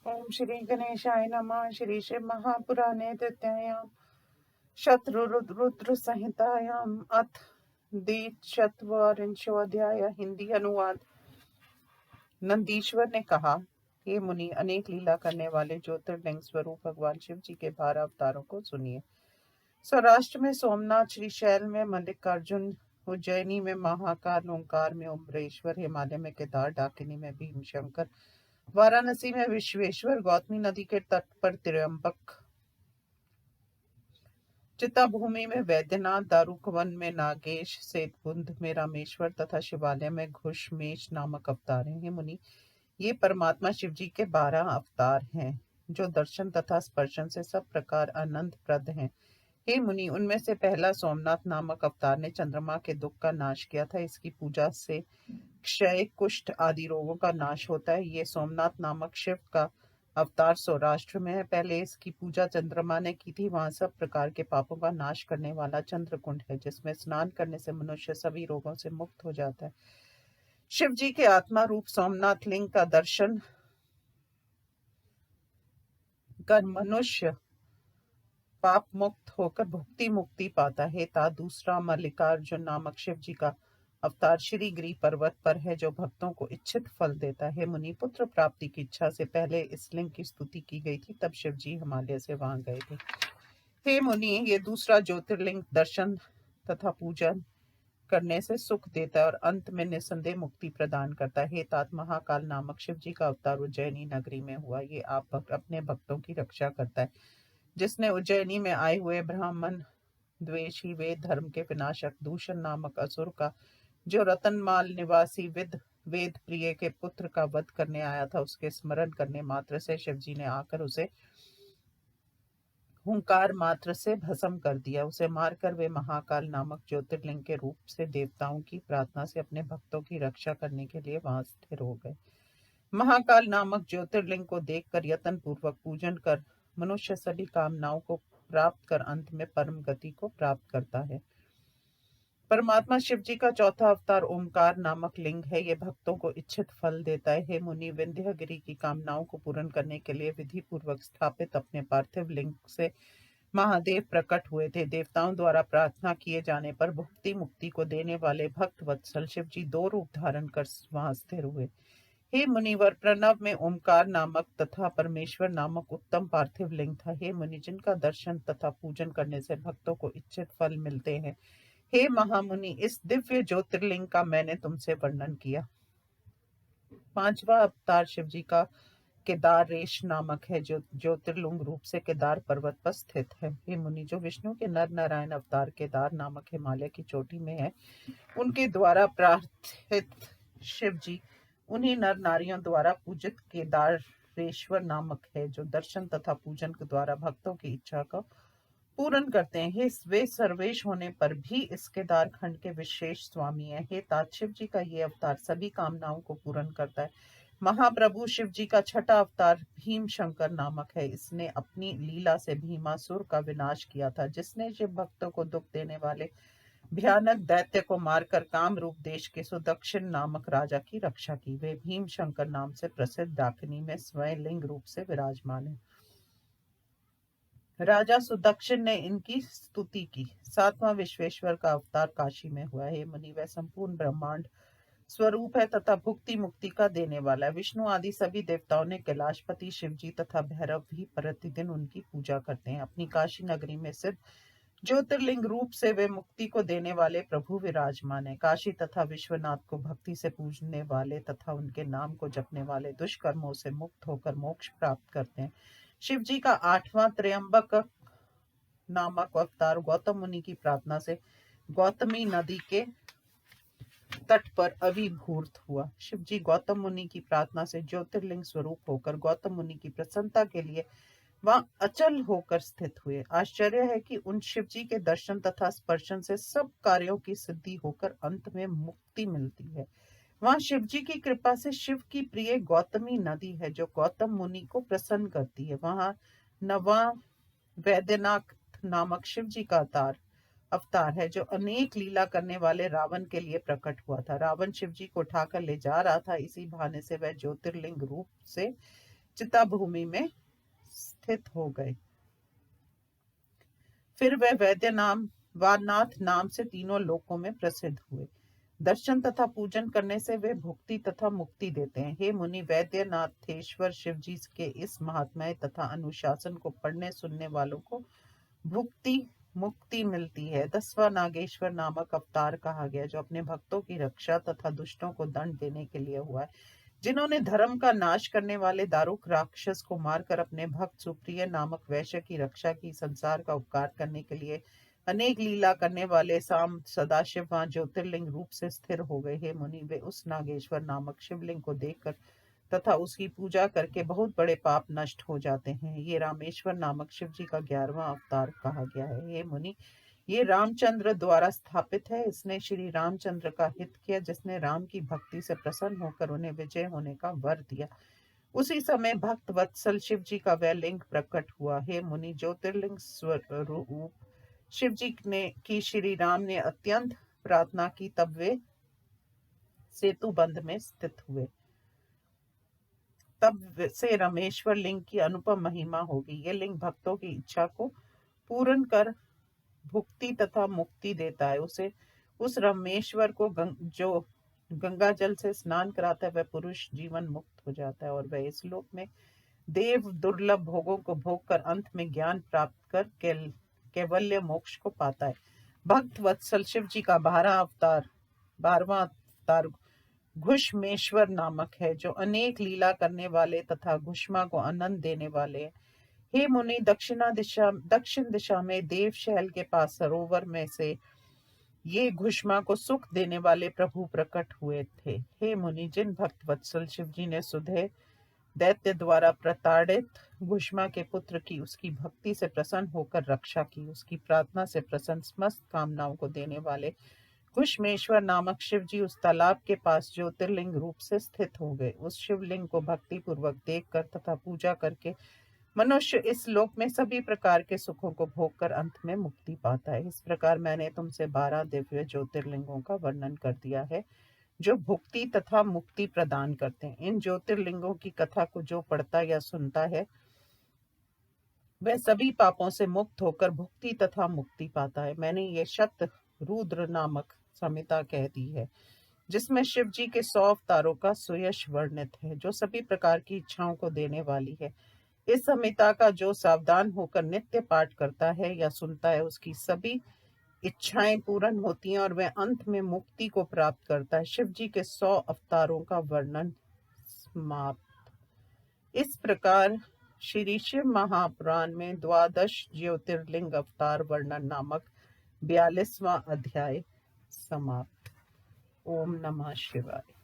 ओम श्री गणेशाय नमः। श्री शिव महापुराणे द्वितीयायां शतरुद्र संहितायाम् अथ द्विशतवारिंशोऽध्याय। हिंदी अनुवाद। नंदीश्वर ने कहा, हे मुनि, अनेक लीला करने वाले ज्योतिर्लिंग स्वरूप भगवान शिव जी के 12 अवतारों को सुनिए। सौराष्ट्र में सोमनाथ, श्रीशैल में मल्लिकार्जुन, उज्जैनी में महाकाल, ओंकार में ओमकारेश्वर, हिमालय में केदार, डाकिनी में भीमशंकर, वाराणसी में विश्वेश्वर, गौतमी नदी के तट पर त्र्यंबक, चित्ताभूमि में वैद्यनाथ, दारुकवन में नागेश, सेतकुंड में रामेश्वर तथा शिवालय में घुषमेश नामक अवतार हैं। हे मुनि, ये परमात्मा शिव जी के 12 अवतार हैं, जो दर्शन तथा स्पर्शन से सब प्रकार आनंद प्रद हैं। हे मुनि, उनमें से पहला सोमनाथ नामक अवतार ने चंद्रमा के दुख का नाश किया था। इसकी पूजा से क्षय, कुष्ठ आदि रोगों का नाश होता है। ये सोमनाथ नामक शिव का अवतार सौराष्ट्र में है। पहले इसकी पूजा चंद्रमा ने की थी। वहां सब प्रकार के पापों का नाश करने वाला चंद्रकुंड है, जिसमें स्नान करने से मनुष्य सभी रोगों से मुक्त हो जाता है। शिव जी के आत्मा रूप सोमनाथ लिंग का दर्शन कर मनुष्य पाप मुक्त होकर भुक्ति मुक्ति पाता है। दूसरा मल्लिकार्जुन नामक शिव जी का अवतार श्री गिरि पर्वत पर है, जो भक्तों को इच्छित फल देता है। मुनि, पुत्र प्राप्ति की इच्छा से पहले इस लिंग की स्तुति की गई थी, तब शिव जी हिमालय से वहां गए थे। हे मुनि, ये दूसरा ज्योतिर्लिंग दर्शन तथा पूजन करने से सुख देता है और अंत में निसंदेह मुक्ति प्रदान करता है। हे तात, महाकाल नामक शिव जी का अवतार उज्जैनी नगरी में हुआ। ये अपने भक्तों की रक्षा करता है। जिसने उज्जैनी में आए हुए ब्राह्मण द्वेषी, वेद धर्म के विनाशक दूषण नामक असुर का, जो रतनमाल निवासी वेद प्रिय के पुत्र का वध करने आया था, उसके स्मरण करने मात्र से शिव जी ने आकर उसे हुंकार मात्र से भस्म कर दिया। उसे मारकर वे महाकाल नामक ज्योतिर्लिंग के रूप से देवताओं की प्रार्थना से अपने भक्तों की रक्षा करने के लिए वहां स्थिर हो गए। महाकाल नामक ज्योतिर्लिंग को देखकर यत्न पूर्वक पूजन कर मनुष्य सभी कामनाओं को प्राप्त कर अंत में परम गति को प्राप्त करता है। परमात्मा शिव जी का चौथा अवतार ओमकार नामक लिंग है। ये भक्तों को इच्छित फल देता है। हे मुनि, विंध्यगिरि की कामनाओं को पूर्ण करने के लिए विधि पूर्वक स्थापित अपने पार्थिव लिंग से महादेव प्रकट हुए थे। देवताओं द्वारा प्रार्थना किए जाने पर भुक्ति मुक्ति को देने वाले भक्त वत्सल शिव जी 2 रूप धारण कर वहां स्थिर हुए। हे मुनिवर, प्रणव में ओमकार नामक तथा परमेश्वर नामक उत्तम पार्थिव लिंग था। हे मुनि, जिनका दर्शन तथा पूजन करने से भक्तों को इच्छित फल मिलते हैं। हे महामुनि, इस दिव्य ज्योतिर्लिंग का मैंने तुमसे वर्णन किया। 5वां अवतार शिव जी का केदारेश नामक है, जो ज्योतिर्लिंग रूप से केदार पर्वत पर स्थित है। हे मुनि, जो विष्णु के नर नारायण अवतार केदार नामक हिमालय की चोटी में है, उनके द्वारा प्रार्थित शिव जी उन्हीं नर नारियों द्वारा पूजित केदारेश्वर नामक है, जो दर्शन तथा पूजन के द्वारा भक्तों की इच्छा को पूर्ण करते हैं। वे सर्वेश होने पर भी इस केदार खंड के विशेष स्वामी है। हे तात, शिव जी का ये अवतार सभी कामनाओं को पूर्ण करता है। महाप्रभु शिव जी का छठा अवतार भीम शंकर नामक है। इसने अपनी लीला से भीमासुर का विनाश किया था, जिसने शिव भक्तों को दुख देने वाले भयानक दैत्य को मारकर काम रूप देश के सुदक्षिण नामक राजा की रक्षा की। वे भीम शंकर नाम से प्रसिद्ध डाकिनी में स्वयं लिंग रूप से विराजमान है। राजा सुदक्षिण ने इनकी स्तुति की। 7वां विश्वेश्वर का अवतार काशी में हुआ है। मुनि, वह संपूर्ण ब्रह्मांड स्वरूप है तथा भुक्ति मुक्ति का देने वाला है। विष्णु आदि सभी देवताओं ने कैलाशपति शिव जी तथा भैरव भी प्रतिदिन उनकी पूजा करते हैं। अपनी काशी नगरी में सिद्ध ज्योतिर्लिंग रूप से वे मुक्ति को देने वाले प्रभु विराजमान है। काशी तथा विश्वनाथ को भक्ति से पूजने वाले तथा उनके नाम को जपने वाले दुष्कर्मों से मुक्त होकर मोक्ष प्राप्त करते हैं। शिव जी का 8वां त्र्यंबक नामक अवतार गौतम मुनि की प्रार्थना से गौतमी नदी के तट पर अविभूत हुआ। शिव जी गौतम मुनि की प्रार्थना से ज्योतिर्लिंग स्वरूप होकर गौतम मुनि की प्रसन्नता के लिए वहां अचल होकर स्थित हुए। आश्चर्य है कि उन शिव जी के दर्शन तथा स्पर्शन से सब कार्यों की सिद्धि होकर अंत में मुक्ति मिलती है। वहां शिव जी की कृपा से शिव की प्रिय गौतमी नदी है, जो गौतम मुनि को प्रसन्न करती है। वहां नवा वैद्यनाथ नामक शिव जी का अवतार है, जो अनेक लीला करने वाले रावण के लिए प्रकट हुआ था। रावण शिव जी को उठाकर ले जा रहा था। इसी बहाने से वह ज्योतिर्लिंग रूप से चिता भूमि में स्थित हो गए। फिर वे वारनाथ नाम से तीनों लोकों में प्रसिद्ध हुए। दर्शन तथा पूजन करने से वे भुक्ति तथा मुक्ति देते हैं। हे मुनि, वैद्यनाथेश्वर शिव जी के इस महात्म्य तथा अनुशासन को पढ़ने सुनने वालों को भुक्ति मुक्ति मिलती है। 10वां नागेश्वर नामक अवतार कहा गया, जो अपने भक्तों की रक्षा तथा दुष्टों को दंड देने के लिए हुआ है। जिन्होंने धर्म का नाश करने वाले दारुक राक्षस को मारकर अपने भक्त सुप्रिय नामक वैश्य की रक्षा की, संसार का उपकार करने के लिए अनेक लीला करने वाले साम सदाशिव वहां ज्योतिर्लिंग रूप से स्थिर हो गए। हे मुनि, वे उस नागेश्वर नामक शिवलिंग को देखकर तथा उसकी पूजा करके बहुत बड़े पाप नष्ट हो जाते हैं। ये रामेश्वर नामक शिव जी का 11वां अवतार कहा गया है। हे मुनि, ये रामचंद्र द्वारा स्थापित है। इसने श्री रामचंद्र का हित किया, जिसने राम की भक्ति से प्रसन्न होकर उन्हें विजय होने का वर दिया। उसी समय भक्त वत्सल शिव जी का वह लिंग प्रकट हुआ। हे मुनि, ज्योतिर्लिंग स्वरूप शिव जी ने की श्री राम ने अत्यंत प्रार्थना की, तब वे सेतु बंध में स्थित हुए। तब से रामेश्वर लिंग की अनुपम महिमा होगी। ये लिंग भक्तों की इच्छा को पूर्ण कर भुक्ति तथा मुक्ति देता है। उस रामेश्वर को जो गंगा जल से स्नान कराता है, वह पुरुष जीवन मुक्त हो जाता है और वह इस लोक में देव दुर्लभ भोगों को भोग कर अंत में ज्ञान प्राप्त कर कैवल्य मोक्ष को पाता है। भक्त वत्सल शिव जी का 12वां अवतार घुष्मेश्वर नामक है, जो अनेक लीला करने वाले तथा घुष्मा को आनंद देने वाले हैं। हे मुनि, दक्षिण दिशा में देवशैल के पास सरोवर में से ये घुष्मा को सुख देने वाले प्रभु प्रकट हुए थे। हे मुनि, जिन भक्त वत्सल शिव जी ने सुधे दैत्य द्वारा प्रताड़ित घुष्मा के पुत्र की उसकी भक्ति से प्रसन्न होकर रक्षा की, उसकी प्रार्थना से प्रसन्न समस्त कामनाओं को देने वाले घुष्मेश्वर नामक शिव जी उस तालाब के पास ज्योतिर्लिंग रूप से स्थित हो गए। उस शिवलिंग को भक्ति पूर्वक देखकर तथा पूजा करके मनुष्य इस लोक में सभी प्रकार के सुखों को भोग कर अंत में मुक्ति पाता है। इस प्रकार मैंने तुमसे 12 दिव्य ज्योतिर्लिंगों का वर्णन कर दिया है, जो भुक्ति तथा मुक्ति प्रदान करते हैं। इन ज्योतिर्लिंगों की कथा को जो पढ़ता या सुनता है, वह सभी पापों से मुक्त होकर भुक्ति तथा मुक्ति पाता है। मैंने ये शत रुद्र नामक संहिता कह दी है, जिसमें शिव जी के 100 अवतारों का सुयश वर्णित है, जो सभी प्रकार की इच्छाओं को देने वाली है। इस संहिता का जो सावधान होकर नित्य पाठ करता है या सुनता है, उसकी सभी इच्छाएं पूर्ण होती हैं और वह अंत में मुक्ति को प्राप्त करता है। शिव जी के 100 अवतारों का वर्णन समाप्त। इस प्रकार श्री शिव महापुराण में 12 ज्योतिर्लिंग अवतार वर्णन नामक 42वां अध्याय समाप्त। ओम नमः शिवाय।